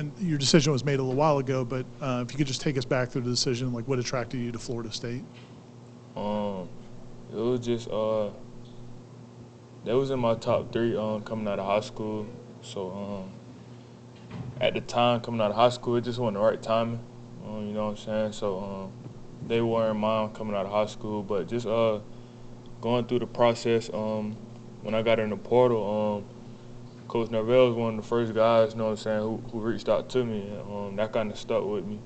And your decision was made a little while ago, but if you could just take us back through the decision, like what attracted you to Florida State? It was just that was in my top three coming out of high school. So at the time coming out of high school, it just wasn't the right timing. You know what I'm saying? So they weren't mine coming out of high school, but just going through the process. When I got in the portal, Coach Norvell was one of the first guys, you know what I'm saying, who reached out to me, and that kind of stuck with me.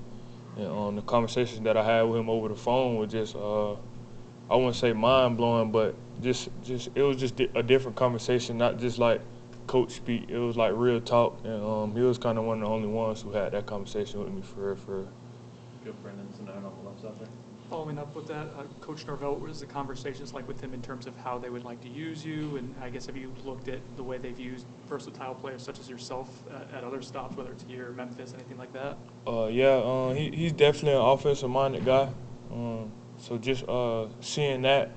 And the conversations that I had with him over the phone were just, I wouldn't say mind-blowing, but just it was just a different conversation, not just like coach speak. It was like real talk, and he was kind of one of the only ones who had that conversation with me for real. Good friend and Seminoles on the left side there. Following up with that, Coach Norvell, what was the conversations like with him in terms of how they would like to use you? And I guess have you looked at the way they've used versatile players such as yourself at other stops, whether it's here, Memphis, anything like that? He's definitely an offensive-minded guy. So just seeing that,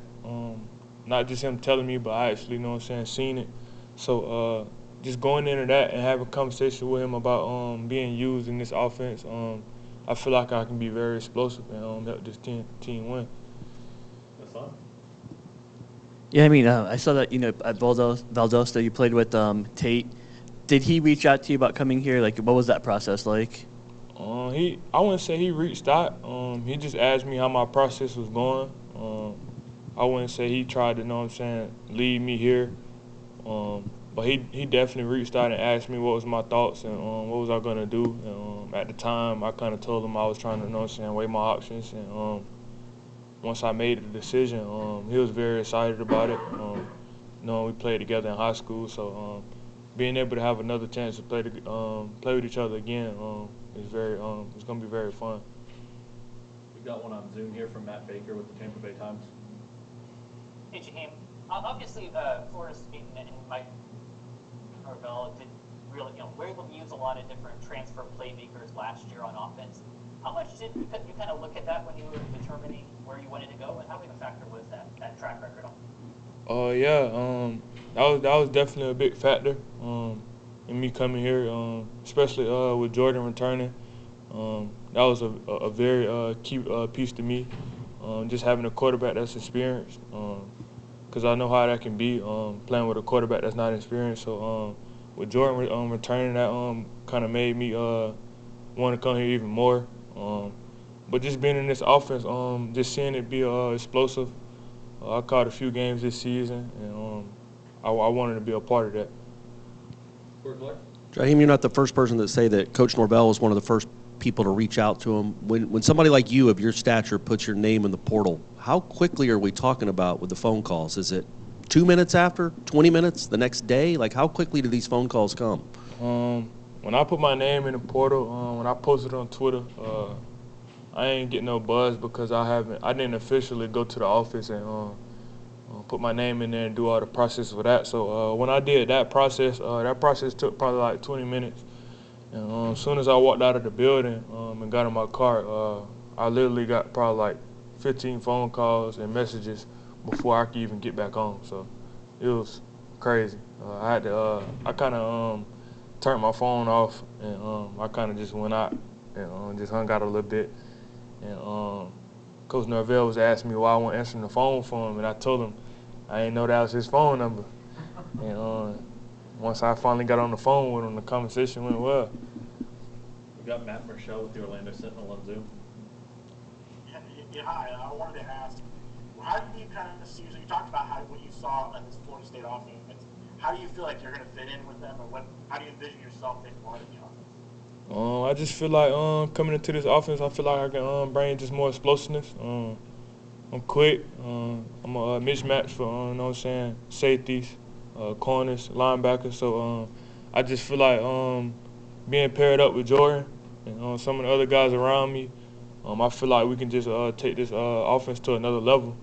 not just him telling me, but I actually, you know what I'm saying, seen it. So just going into that and having a conversation with him about being used in this offense, I feel like I can be very explosive and help this team win. That's fun. Yeah, I mean, I saw that, you know, at Valdosta, you played with Tate. Did he reach out to you about coming here? Like, what was that process like? I wouldn't say he reached out. He just asked me how my process was going. I wouldn't say he tried to, you know what I'm saying, lead me here. But he definitely reached out and asked me what was my thoughts and what was I going to do. And, at the time, I kind of told him I was trying to, you know what I'm saying, weigh my options. And once I made the decision, he was very excited about it. You know, we played together in high school, so being able to have another chance to play with each other again is it's going to be very fun. We've got one on Zoom here from Matt Baker with the Tampa Bay Times. Hey, Jaheim. Obviously, Florida State and Mike Norvell did really, were able to use a lot of different transfer playmakers last year on offense. How much did you kind of look at that when you were determining where you wanted to go, and how big a factor was that track record? That was definitely a big factor in me coming here, especially with Jordan returning. That was a very key piece to me, just having a quarterback that's experienced, because I know how that can be, playing with a quarterback that's not experienced. So with Jordan returning, that kind of made me want to come here even more. But just being in this offense, just seeing it be explosive. I caught a few games this season, and I wanted to be a part of that. Jaheim, you're not the first person to say that Coach Norvell was one of the first people to reach out to him. When somebody like you of your stature puts your name in the portal, how quickly are we talking about with the phone calls? Is it 2 minutes after, 20 minutes, the next day? Like, how quickly do these phone calls come? When I put my name in the portal, when I posted on Twitter, I ain't getting no buzz because I didn't officially go to the office and put my name in there and do all the process for that. So when I did that process took probably like 20 minutes. And as soon as I walked out of the building and got in my car, I literally got probably like 15 phone calls and messages before I could even get back home. So it was crazy. I kind of turned my phone off and I kind of just went out and just hung out a little bit. And Coach Norvell was asking me why I wasn't answering the phone for him, and I told him I didn't know that was his phone number. And once I finally got on the phone with him, the conversation went well. We've got Matt Marshall with the Orlando Sentinel on Zoom. Yeah, hi. I wanted to ask, how do you kind of see, so you talked about what you saw at this Florida State offense. How do you feel like you're going to fit in with them, or how do you envision yourself taking part in the offense? I just feel like coming into this offense, I feel like I can bring just more explosiveness. I'm quick. I'm a mismatch for, you know what I'm saying, safeties, corners, linebackers. So I just feel like being paired up with Jordan and some of the other guys around me, I feel like we can just take this offense to another level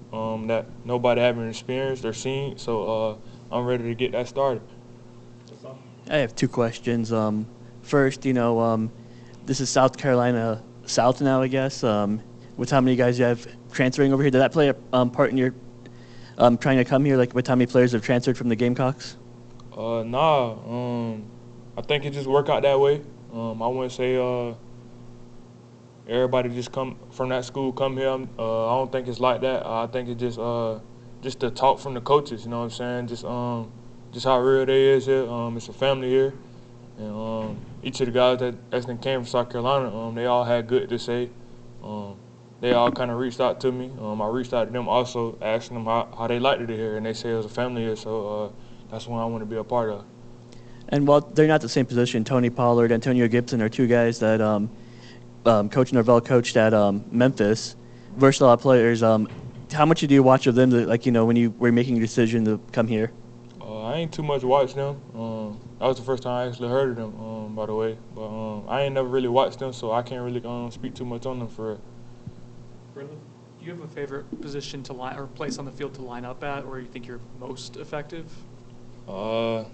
that nobody haven't experienced or seen. So I'm ready to get that started. I have two questions. First, this is South Carolina South now, I guess. With how many guys you have transferring over here, did that play a part in your trying to come here? Like, with how many players have transferred from the Gamecocks? Nah. I think it just worked out that way. I wouldn't say everybody just come from that school come here. I don't think it's like that. I think it's just the talk from the coaches. You know what I'm saying? Just how real they is here. It's a family here, and each of the guys that came from South Carolina, they all had good to say. They all kind of reached out to me. I reached out to them also, asking them how they liked it here, and they say it was a family here. So that's one I want to be a part of. And while they're not the same position, Tony Pollard, Antonio Gibson are two guys that Coach Norvell coached at Memphis. Versatile players. How much do you watch of them, when you were making a decision to come here? I ain't too much watched them. That was the first time I actually heard of them, by the way. But I ain't never really watched them, so I can't really speak too much on them for real. Brendan, do you have a favorite position to line or place on the field to line up at, or you think you're most effective? Nah,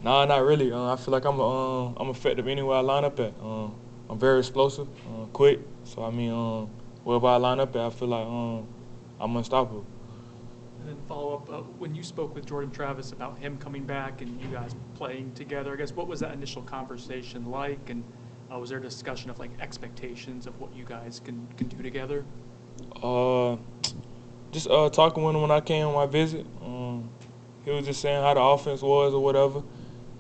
not really. I feel like I'm effective anywhere I line up at. I'm very explosive, quick. So I mean, wherever I line up at, I feel like I'm unstoppable. And then follow up, when you spoke with Jordan Travis about him coming back and you guys playing together, I guess what was that initial conversation like, and was there a discussion of expectations of what you guys can do together? Just talking with him when I came on my visit. He was just saying how the offense was or whatever,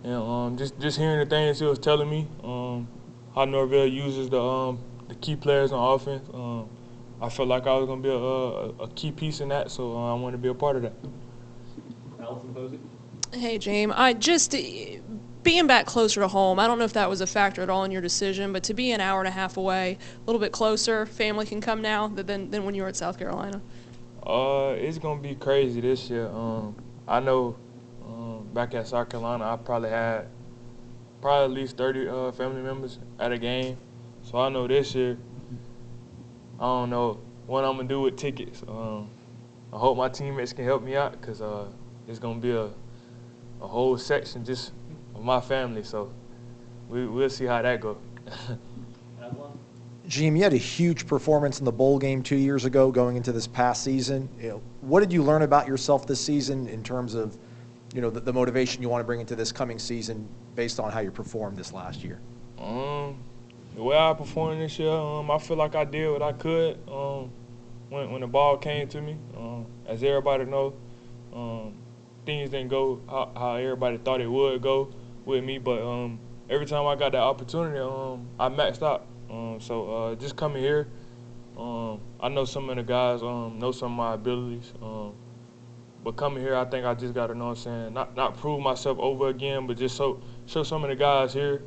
and just hearing the things he was telling me, how Norvell uses the key players on offense. I felt like I was gonna be a key piece in that, so I wanted to be a part of that. Allison Posey. Hey, Jaheim. I just being back closer to home, I don't know if that was a factor at all in your decision, but to be an hour and a half away, a little bit closer, family can come now than when you were at South Carolina. It's gonna be crazy this year. I know back at South Carolina, I probably had at least 30 family members at a game. So I know this year, I don't know what I'm gonna do with tickets. I hope my teammates can help me out because it's gonna be a whole section just of my family. So we'll see how that goes. Jaheim, you had a huge performance in the bowl game 2 years ago going into this past season. What did you learn about yourself this season in terms of the motivation you want to bring into this coming season based on how you performed this last year? The way I performed this year, I feel like I did what I could when the ball came to me. As everybody know, things didn't go how everybody thought it would go with me, but every time I got that opportunity, I maxed out. So just coming here, I know some of the guys know some of my abilities, but coming here, I think I just got to not prove myself over again, but just show some of the guys here,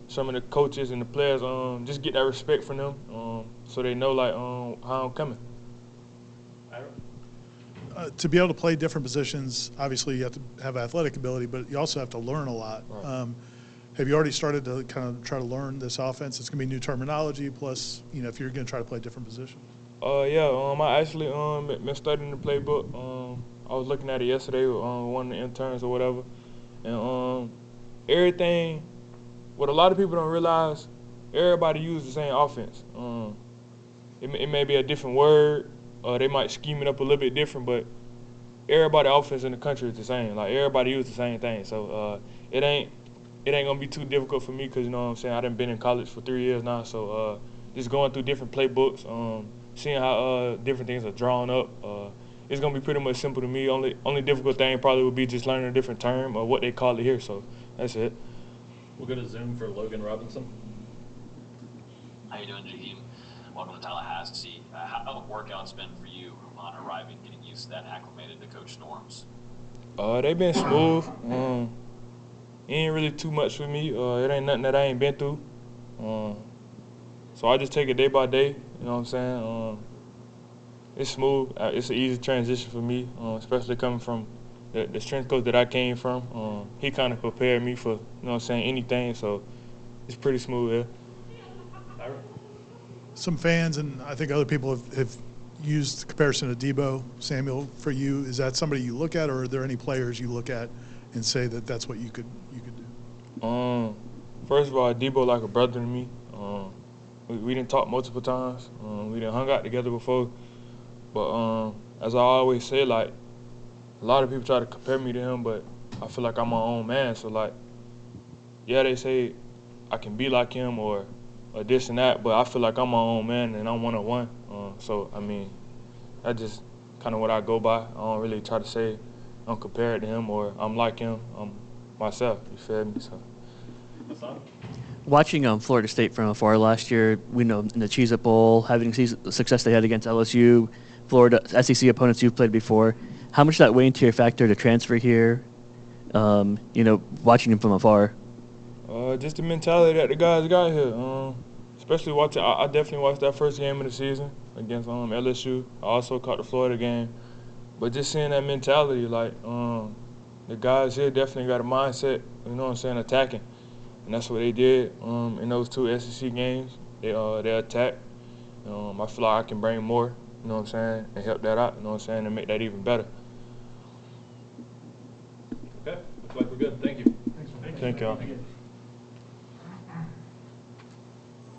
some of the coaches and the players, just get that respect from them, so they know how I'm coming. To be able to play different positions, obviously you have to have athletic ability, but you also have to learn a lot. Right. Have you already started to kind of try to learn this offense? It's going to be new terminology, plus, if you're going to try to play different positions. Yeah, I actually been studying the playbook. I was looking at it yesterday with one of the interns or whatever, and everything. What a lot of people don't realize, everybody uses the same offense. It may be a different word, they might scheme it up a little bit different, but everybody offense in the country is the same. Like everybody uses the same thing, so it ain't gonna be too difficult for me because I done been in college for 3 years now, so just going through different playbooks, seeing how different things are drawn up. It's gonna be pretty much simple to me. Only difficult thing probably would be just learning a different term or what they call it here. So that's it. We'll go to Zoom for Logan Robinson. How you doing, Jaheim? Welcome to Tallahassee. How have workouts been for you on arriving, getting used to that, acclimated to Coach Norm's? They've been smooth. It ain't really too much for me. It ain't nothing that I ain't been through. So I just take it day by day. You know what I'm saying? It's smooth. It's an easy transition for me, especially coming from the strength coach that I came from. He kind of prepared me for, anything. So it's pretty smooth. Yeah. Some fans and I think other people have used the comparison to Deebo Samuel for you. Is that somebody you look at, or are there any players you look at and say that that's what you could do? First of all, Deebo like a brother to me. We didn't talk multiple times. We didn't hung out together before. But as I always say, a lot of people try to compare me to him, but I feel like I'm my own man. So yeah, they say I can be like him or this and that, but I feel like I'm my own man and I'm one-on-one. So, I mean, that's just kind of what I go by. I don't really try to say I'm compared to him or I'm like him. I'm myself, you feel me? So. Watching Florida State from afar last year, we know in the Cheez-It Bowl, having the success they had against LSU, Florida SEC opponents you've played before, how much did that weigh into your factor to transfer here, watching them from afar? Just the mentality that the guys got here. Especially watching, I definitely watched that first game of the season against LSU. I also caught the Florida game. But just seeing that mentality, like, the guys here definitely got a mindset, attacking. And that's what they did in those 2 SEC games. They attacked. I feel like I can bring more, and help that out, and make that even better. Okay, looks like we're good. Thank you. Thank y'all.